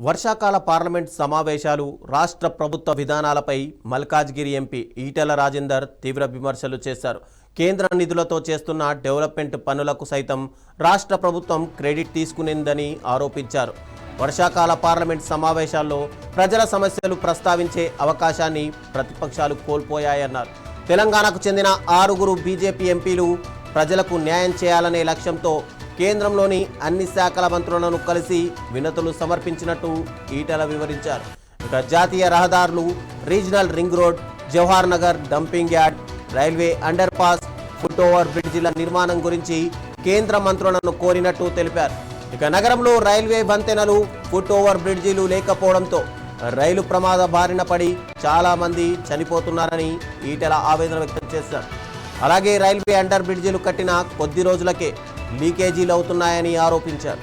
వర్షాకాల పార్లమెంట్ సమావేశాలు రాష్ట్ర ప్రభుత్వ విధానాలపై మల్కాజ్గిరి ఎంపీ ఈటెల రాజేందర్ తీవ్ర విమర్శలు చేశారు. కేంద్ర నిధులతో చేస్తున్న డెవలప్మెంట్ పనులకు సైతం రాష్ట్ర ప్రభుత్వం క్రెడిట్ తీసుకునేందని ఆరోపించారు. వర్షాకాల పార్లమెంట్ సమావేశాల్లో ప్రజల సమస్యలు ప్రస్తావించే అవకాశాన్ని ప్రతిపక్షాలు కోల్పోయాయన్నారు. తెలంగాణకు చెందిన 6 బీజేపీ ఎంపీలు ప్రజలకు న్యాయం చేయాలనే లక్ష్యంతో కేంద్రంలోని అన్ని శాఖల మంత్రులను కలిసి వినతులు సమర్పించినట్టు ఈటెల వివరించారు. ఇక జాతీయ రహదారులు, regional ring road, Jawahar Nagar dumping yard, railway under pass, foot over బ్రిడ్జిల నిర్మాణం గురించి కేంద్ర మంత్రులను కోరినట్టు తెలిపారు. ఇక నగరంలో రైల్వే వంతెనలు, ఫుట్ ఓవర్ బ్రిడ్జిలు లేకపోవడంతో రైలు ప్రమాద బారిన పడి చాలా మంది చనిపోతున్నారని ఈటెల ఆవేదన వ్యక్తం చేశారు. అలాగే రైల్వే అండర్ బ్రిడ్జిలు కట్టిన కొద్ది రోజులకే లీకేజీలు అవుతున్నాయని ఆరోపించారు.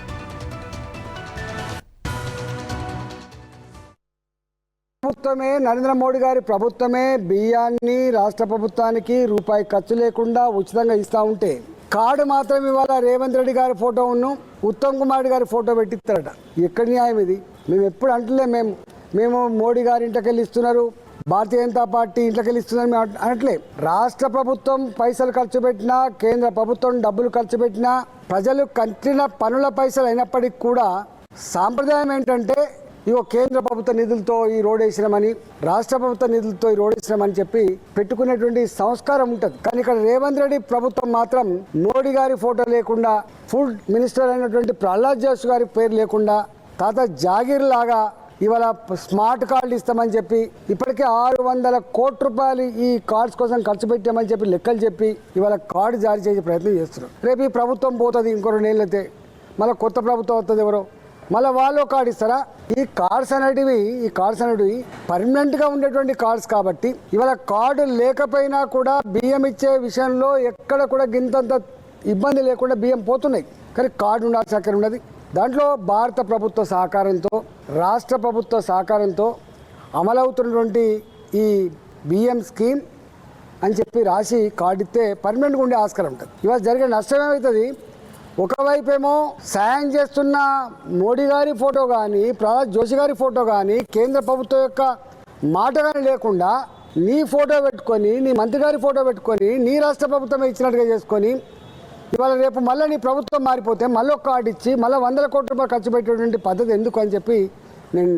ప్రభుత్వమే, నరేంద్ర మోడీ గారి ప్రభుత్వమే బియ్యాన్ని రాష్ట్ర ప్రభుత్వానికి రూపాయి ఖర్చు లేకుండా ఉచితంగా ఇస్తూ ఉంటే కార్డు మాత్రం ఇవాళ రేవంత్ రెడ్డి గారి ఫోటోను, ఉత్తమ్ కుమార్ రెడ్డి గారి ఫోటో పెట్టిస్తారట. ఎక్కడి న్యాయం ఇది? మేము ఎప్పుడు అంటలే, మేము మోడీ గారి ఇంటికెళ్ళి ఇస్తున్నారు, భారతీయ జనతా పార్టీ ఇంట్లోకెళ్ళి ఇస్తున్నారు మేము అనట్లే. రాష్ట్ర ప్రభుత్వం పైసలు ఖర్చు పెట్టినా, కేంద్ర ప్రభుత్వం డబ్బులు ఖర్చు పెట్టినా, ప్రజలు కట్టిన పనుల పైసలు అయినప్పటికీ కూడా సాంప్రదాయం ఏంటంటే ఇగో కేంద్ర ప్రభుత్వ నిధులతో ఈ రోడ్ వేసినామని, రాష్ట్ర ప్రభుత్వ నిధులతో ఈ రోడ్ వేసినామని చెప్పి పెట్టుకునేటువంటి సంస్కారం ఉంటుంది. కానీ ఇక్కడ రేవంత్ రెడ్డి ప్రభుత్వం మాత్రం మోడీ గారి ఫోటో లేకుండా, ఫుడ్ మినిస్టర్ అయినటువంటి ప్రహ్లాద్ జోషి గారి పేరు లేకుండా, తాత జాగీర్ లాగా ఇవాళ స్మార్ట్ కార్డులు ఇస్తామని చెప్పి ఇప్పటికే 600 కోట్ల రూపాయలు ఈ కార్డ్స్ కోసం ఖర్చు పెట్టామని చెప్పి లెక్కలు చెప్పి ఇవాళ కార్డు జారీ చేసే ప్రయత్నం చేస్తున్నారు. రేపు ఈ ప్రభుత్వం పోతుంది, ఇంకో 2 ఏళ్ళు అయితే మళ్ళీ కొత్త ప్రభుత్వం వస్తుంది, ఎవరో మళ్ళీ వాళ్ళు కార్డు ఇస్తారా? ఈ కార్డ్స్ అనేటివి పర్మనెంట్గా ఉండేటువంటి కార్డ్స్ కాబట్టి ఇవాళ కార్డు లేకపోయినా కూడా బియ్యం ఇచ్చే విషయంలో ఎక్కడ కూడా గింతంత ఇబ్బంది లేకుండా బియ్యం పోతున్నాయి. కానీ కార్డు ఉండాల్సిన అక్కడ ఉన్నది. దాంట్లో భారత ప్రభుత్వ సహకారంతో, రాష్ట్ర ప్రభుత్వ సహకారంతో అమలవుతున్నటువంటి ఈ బియ్యం స్కీమ్ అని చెప్పి రాసి కార్డు ఇస్తే పర్మనెంట్గా ఉండే ఆస్కారం ఉంటుంది. ఇవాళ జరిగే నష్టం ఏమవుతుంది? ఒకవైపు ఏమో సాయం చేస్తున్న మోడీ గారి ఫోటో కానీ, ప్రహ్లాద్ జోషి గారి ఫోటో కానీ, కేంద్ర ప్రభుత్వం యొక్క మాట కానీ లేకుండా నీ ఫోటో పెట్టుకొని, నీ మంత్రి గారి ఫోటో పెట్టుకొని, నీ రాష్ట్ర ప్రభుత్వమే ఇచ్చినట్టుగా చేసుకొని ఇవాళ రేపు మళ్ళీ నీ ప్రభుత్వం మారిపోతే మళ్ళీ ఒక కార్డు ఇచ్చి మళ్ళీ 100 కోట్ల రూపాయలు ఖర్చు పెట్టేటువంటి పద్ధతి ఎందుకు అని చెప్పి నేను